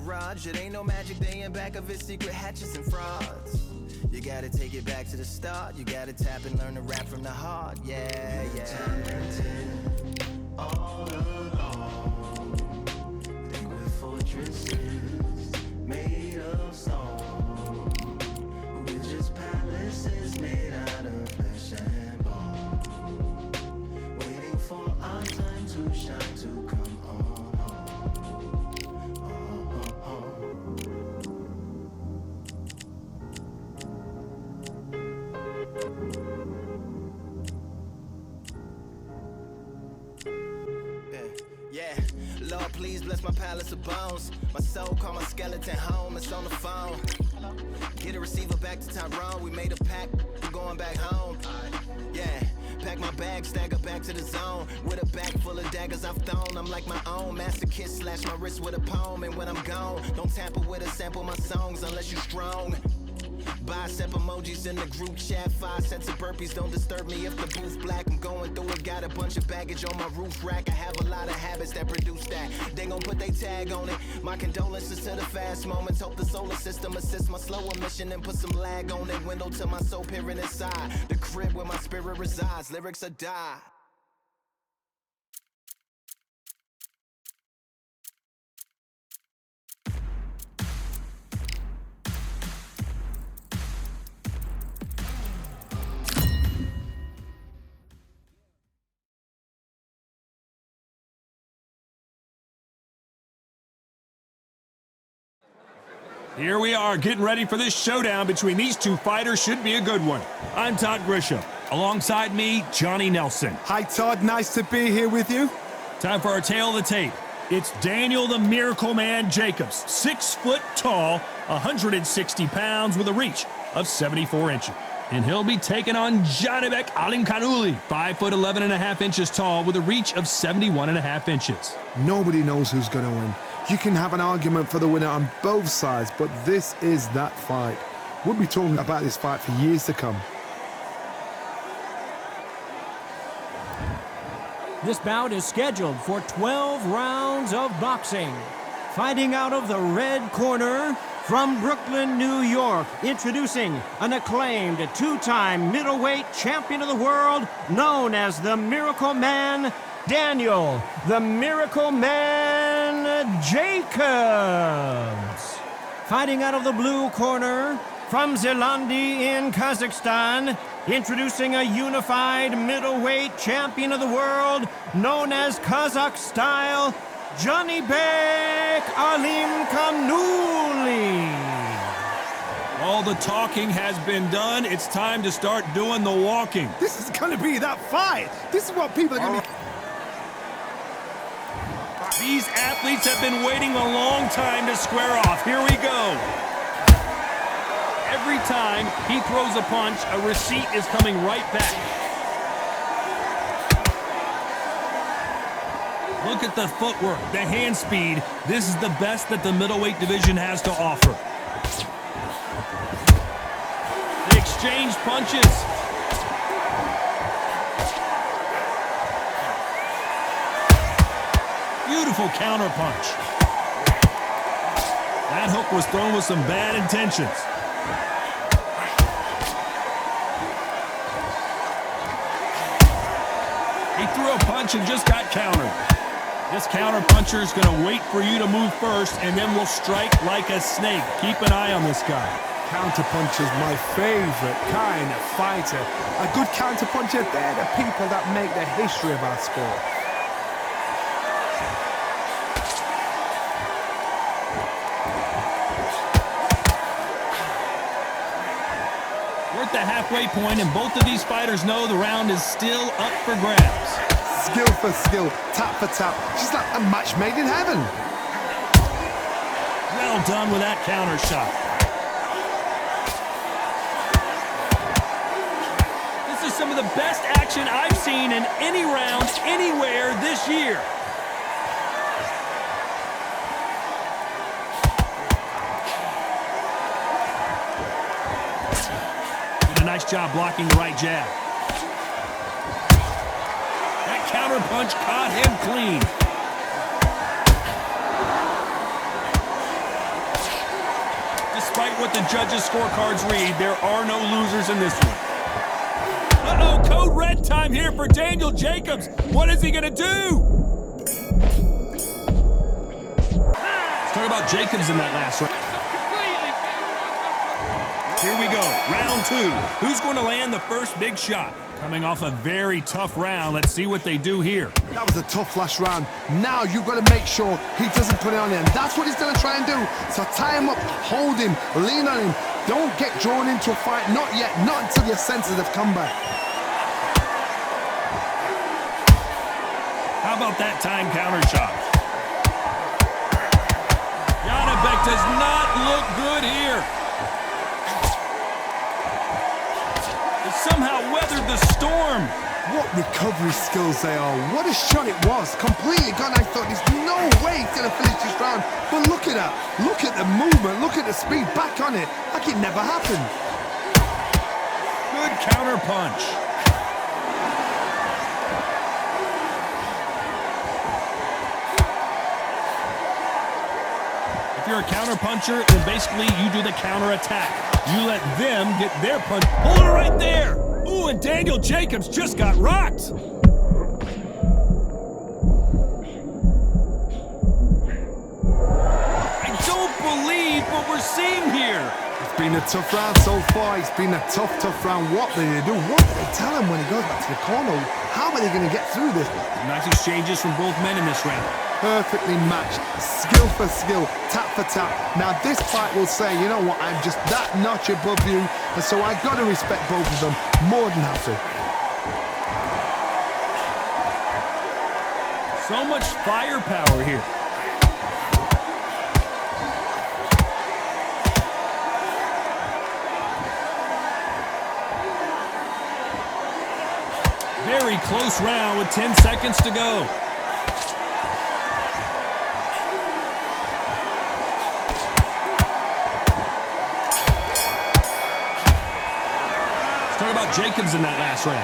garage. It ain't no magic day in back of it, secret hatches and frauds. You gotta take it back to the start. You gotta tap and learn to rap from the heart. Yeah, all along. Think we're fortresses made of stone. We're just palaces made out of flesh and bone. Waiting for our time to shine, to come on. Lord, please bless my palace of bones. My soul call my skeleton home. It's on the phone. Get a receiver back to Tyrone. We made a pact. We're going back home. Yeah. Pack my bag, stagger back to the zone. With a bag full of daggers I've thrown. I'm like my own master kiss, slash my wrist with a poem. And when I'm gone, don't tamper with a sample my songs unless you're strong. Bicep emojis in the group chat. 5 sets of burpees, don't disturb me if the booth black. I'm going through it, got a bunch of baggage on my roof rack. I have a lot of habits that produce that. They gon' put they tag on it. My condolences to the fast moments. Hope the solar system assists my slower mission and put some lag on it. Window to my soul peering inside the crib where my spirit resides. Lyrics are die. Here we are getting ready for this showdown between these two fighters. Should be a good one. I'm Todd Grisham. Alongside me, Johnny Nelson. Hi, Todd. Nice to be here with you. Time for our tale of the tape. It's Daniel the Miracle Man Jacobs, 6 foot tall, 160 pounds with a reach of 74 inches. And he'll be taking on Janibek Alimkhanuly, 5 foot 11 and a half inches tall with a reach of 71 and a half inches. Nobody knows who's going to win. You can have an argument for the winner on both sides, but this is that fight. We'll be talking about this fight for years to come. This bout is scheduled for 12 rounds of boxing. Fighting out of the red corner, from Brooklyn, New York, introducing an acclaimed 2-time middleweight champion of the world, known as the Miracle Man, Daniel the Miracle Man Jacobs. Fighting out of the blue corner, from Zelandi in Kazakhstan, introducing a unified middleweight champion of the world, known as Kazakh Style, Janibek Alimkhanuly. All the talking has been done. It's time to start doing the walking. This is going to be that fight. This is what people are going to be... These athletes have been waiting a long time to square off. Here we go. Every time he throws a punch, a receipt is coming right back. Look at the footwork, the hand speed. This is the best that the middleweight division has to offer. They exchange punches. Beautiful counter punch. That hook was thrown with some bad intentions. He threw a punch and just got countered. This counter puncher is going to wait for you to move first and then will strike like a snake. Keep an eye on this guy. Counter puncher's my favorite kind of fighter. A good counter puncher, they're the people that make the history of our sport. We're at the halfway point, and both of these fighters know the round is still up for grabs. Skill for skill, tap for tap. She's like a match made in heaven. Well done with that counter shot. This is some of the best action I've seen in any round, anywhere this year. Did a nice job blocking the right jab. That counter punch caught him clean. despite what the judges' scorecards read, there are no losers in this one. Uh-oh, code red time here for Daniel Jacobs. What is he going to do? Let's talk about Jacobs in that last round. Here we go, round 2. Who's going to land the first big shot? Coming off a very tough round, let's see what they do here. That was a tough last round. Now you've got to make sure he doesn't put it on him. That's what he's going to try and do. So tie him up, hold him, lean on him. Don't get drawn into a fight. Not yet. Not until your senses have come back. How about that time counter shot? Janibek does not look good here. He somehow weathered the storm. What recovery skills they are. What a shot it was. Completely gone. I thought there's no way he's going to finish this round. But look at that. Look at the movement. Look at the speed. Back on it. Like it never happened. Good counter punch. If you're a counter puncher, then basically you do the counter attack. You let them get their punch. Hold it right there. Ooh, and Daniel Jacobs just got rocked. I don't believe what we're seeing here. It's been a tough round so far. It's been a tough round. What do they do? What do they tell him when he goes back to the corner? How are they going to get through this? Nice exchanges from both men in this round. Perfectly matched, skill for skill, tap for tap. Now this fight will say, you know what, I'm just that notch above you, and so I got to respect both of them more than happy. So much firepower here. Very close round with 10 seconds to go. Talk about Jacobs in that last round.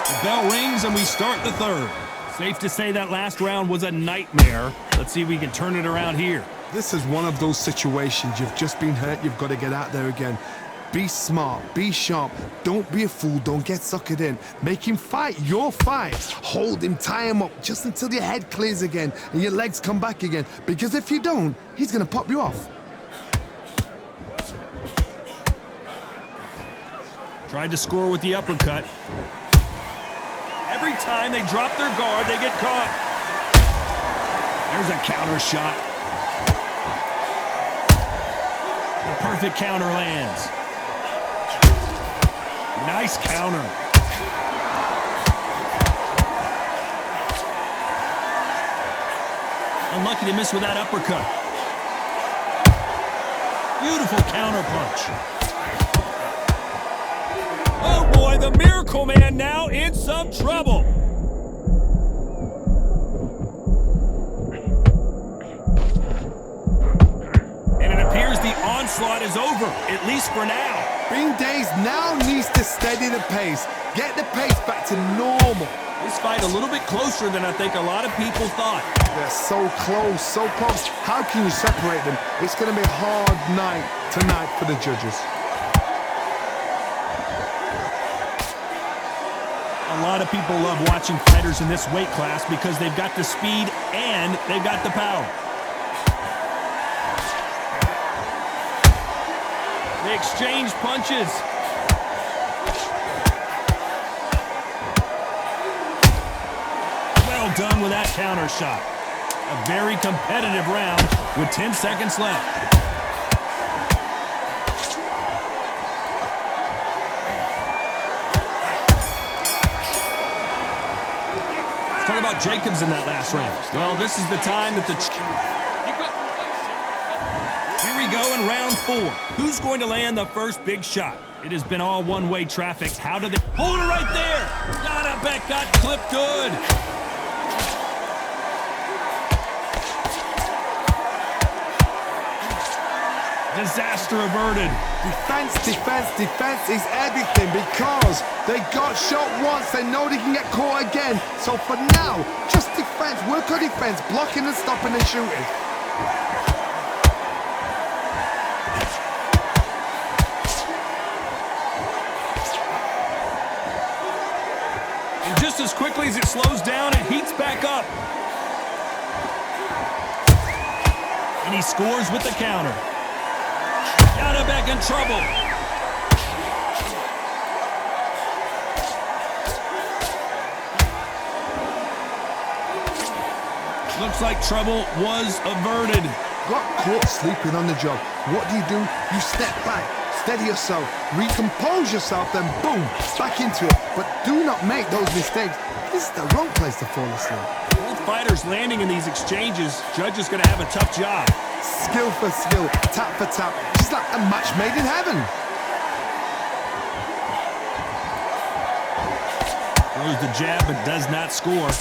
The bell rings and we start the third. Safe to say that last round was a nightmare. Let's see if we can turn it around here. This is one of those situations. You've just been hurt. You've got to get out there again. Be smart. Be sharp. Don't be a fool. Don't get suckered in. Make him fight your fight. Hold him. Tie him up just until your head clears again and your legs come back again. Because if you don't, he's going to pop you off. Tried to score with the uppercut. Every time they drop their guard, they get caught. There's a counter shot. The perfect counter lands. Nice counter. Unlucky to miss with that uppercut. Beautiful counter punch. Oh boy, the Miracle Man now in some trouble. And it appears the onslaught is over, at least for now. Bing Days now needs to steady the pace. Get the pace back to normal. This fight a little bit closer than I think a lot of people thought. They're so close, so close. How can you separate them? It's going to be a hard night tonight for the judges. A lot of people love watching fighters in this weight class because they've got the speed and they've got the power. They exchange punches. Well done with that counter shot. A very competitive round with 10 seconds left. Talk about Jacobs in that last round. Well, this is the time that Here we go in round 4. Who's going to land the first big shot? It has been all one-way traffic. How do they... Hold it right there! Janibek got clipped good. Disaster averted. Defense, defense, defense is everything because they got shot once. They know they can get caught again. So for now, just defense. Work on defense, blocking and stopping and shooting. Just as quickly as it slows down, it heats back up. And he scores with the counter. Janibek in trouble. Looks like trouble was averted. Got caught sleeping on the job. What do? You step back, steady yourself, recompose yourself, then boom, back into it. But do not make those mistakes. This is the wrong place to fall asleep. Both fighters landing in these exchanges. Judge is going to have a tough job. Skill for skill, tap for tap, just like a match made in heaven. Throws the jab but does not score.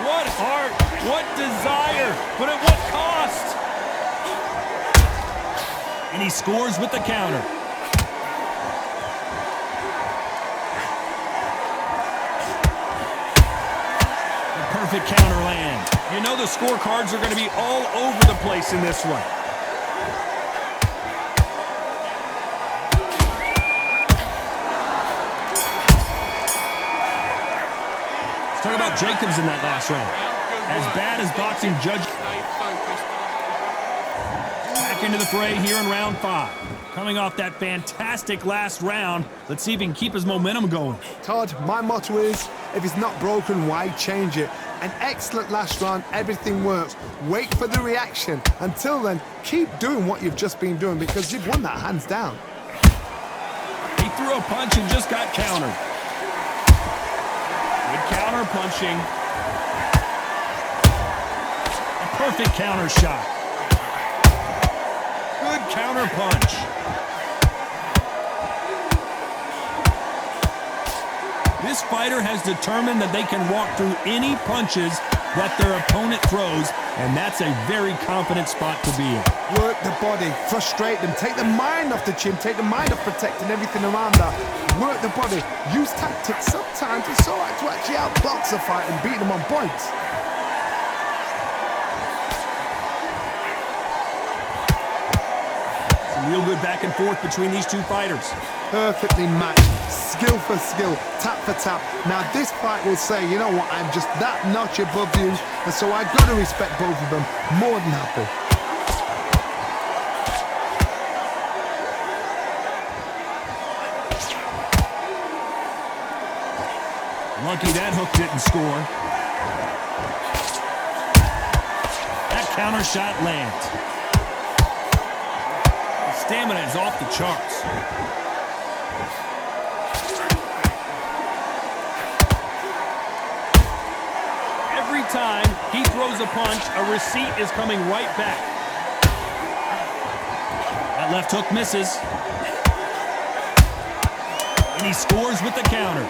What heart, what desire, but at what cost? And he scores with the counter. Perfect counter land. You know the scorecards are going to be all over the place in this one. Let's talk about Jacobs in that last round. As bad as boxing judge. Back into the fray here in round 5. Coming off that fantastic last round, let's see if he can keep his momentum going. Todd, my motto is, if it's not broken, why change it? An excellent last round, everything works. Wait for the reaction. Until then, keep doing what you've just been doing because you've won that hands down. He threw a punch and just got countered. Good counter punching. A perfect counter shot. Good counter punch. This fighter has determined that they can walk through any punches that their opponent throws, and that's a very confident spot to be in. Work the body, frustrate them, take the mind off the chin, take the mind off protecting everything around that. Work the body, use tactics. Sometimes it's all right to actually outbox a fight and beat them on points. Real good back and forth between these two fighters. Perfectly matched, skill for skill, tap for tap. Now this fight will say, you know what, I'm just that notch above you, and so I've got to respect both of them. More than happy. Lucky that hook didn't score. That counter shot lands. Stamina is off the charts. Every time he throws a punch, a receipt is coming right back. That left hook misses. And he scores with the counter.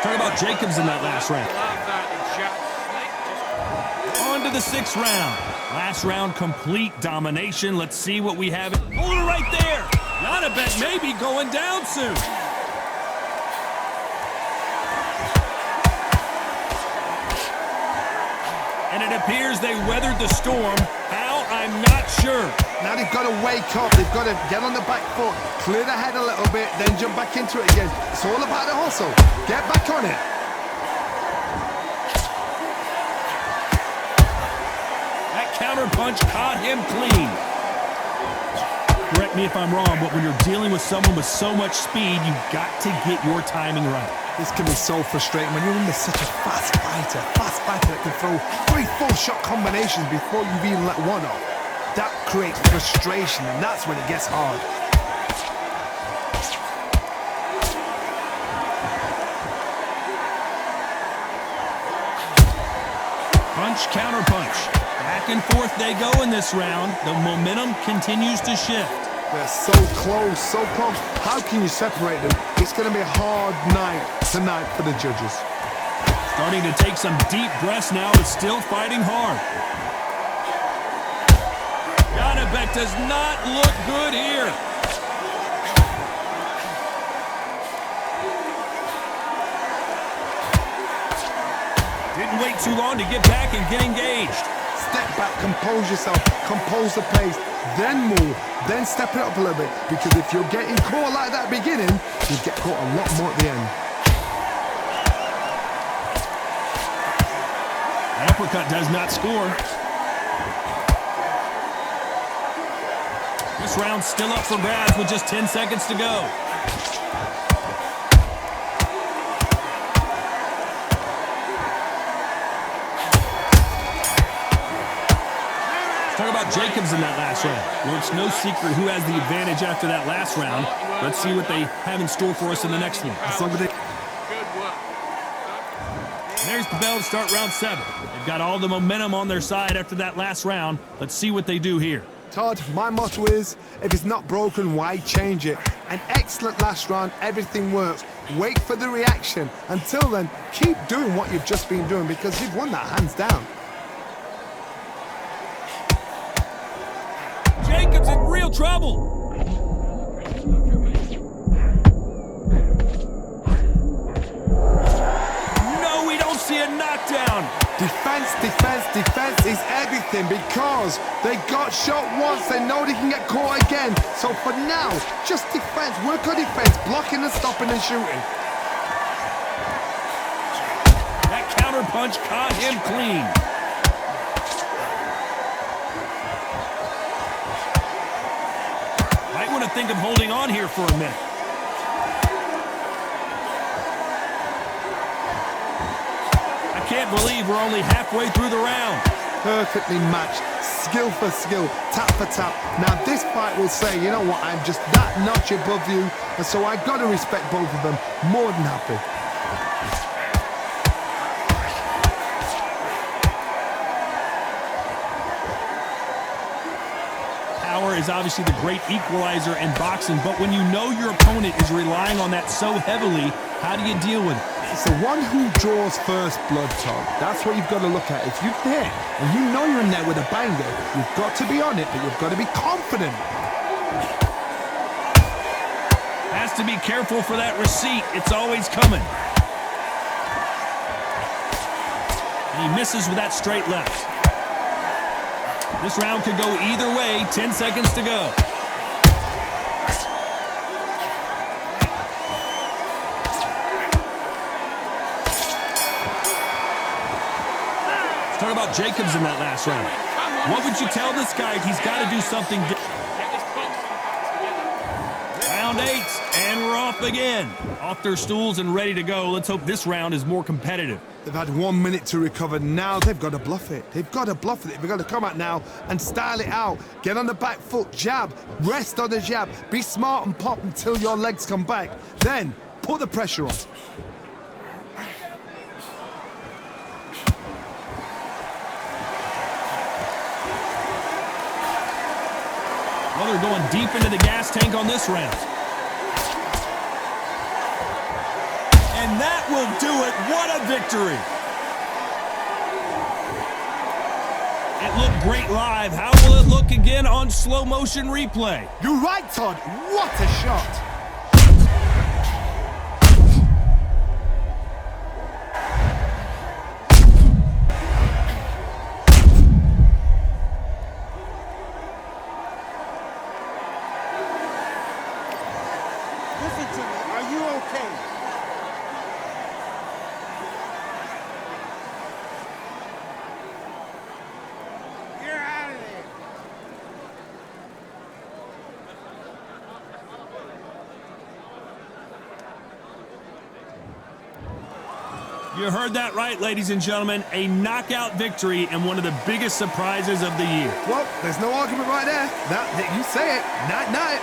Talk about Jacobs in that last round. On to the 6th round. Last round, complete domination. Let's see what we have. Oh, right there. Janibek may be going down soon. And it appears they weathered the storm. How? I'm not sure. Now they've got to wake up, they've got to get on the back foot, clear the head a little bit, then jump back into it again. It's all about the hustle. Get back on it. That counter punch caught him clean. Correct me if I'm wrong, but when you're dealing with someone with so much speed, you've got to get your timing right. This can be so frustrating when you're under such a fast fighter that can throw 3 full shot combinations before you've even let one off. That creates frustration, and that's when it gets hard. Punch, counter punch. Back and forth they go in this round. The momentum continues to shift. They're so close, so close. How can you separate them? It's going to be a hard night tonight for the judges. Starting to take some deep breaths now, but still fighting hard. Janibek does not look good here. Didn't wait too long to get back and get engaged. Step back, compose yourself, compose the pace, then move, then step it up a little bit. Because if you're getting caught like that beginning, you get caught a lot more at the end. That uppercut does not score. This round's still up for grabs with just 10 seconds to go. Talk about Jacobs in that last round. Well, it's no secret who has the advantage after that last round. Let's see what they have in store for us in the next one. There's the bell to start round 7. They've got all the momentum on their side after that last round. Let's see what they do here. Todd, my motto is, if it's not broken, why change it? An excellent last round, everything works. Wait for the reaction. Until then, keep doing what you've just been doing because you've won that hands down. Jacobs in real trouble. No, we don't see a knockdown. Defense, defense, defense is everything because they got shot once, they know they can get caught again. So for now, just defense, work on defense, blocking and stopping and shooting. That counter punch caught him clean. Might want to think of holding on here for a minute. I can't believe we're only halfway through the round. Perfectly matched, skill for skill, tap for tap. Now this fight will say, you know what, I'm just that notch above you, and so I got to respect both of them. More than happy. Power is obviously the great equalizer in boxing, but when you know your opponent is relying on that so heavily, how do you deal with it? It's the one who draws first blood, Todd. That's what you've got to look at. If you're there and you know you're in there with a banger, you've got to be on it, but you've got to be confident. Has to be careful for that receipt. It's always coming. And he misses with that straight left. This round could go either way. 10 seconds to go. Let's talk about Jacobs in that last round. What would you tell this guy? He's got to do something different. Round 8, and we're off again. Off their stools and ready to go. Let's hope this round is more competitive. They've had 1 minute to recover. Now they've got to bluff it. They've got to bluff it. They've got to come out now and style it out. Get on the back foot, jab, rest on the jab. Be smart and pop until your legs come back. Then put the pressure on. Well, they're going deep into the gas tank on this round. And that will do it. What a victory. It looked great live. How will it look again on slow motion replay? You're right, Todd. What a shot. Listen to me. Are you okay? You're out of there. You heard that right, ladies and gentlemen. A knockout victory and one of the biggest surprises of the year. Well, there's no argument right there. That you say it. Night, night.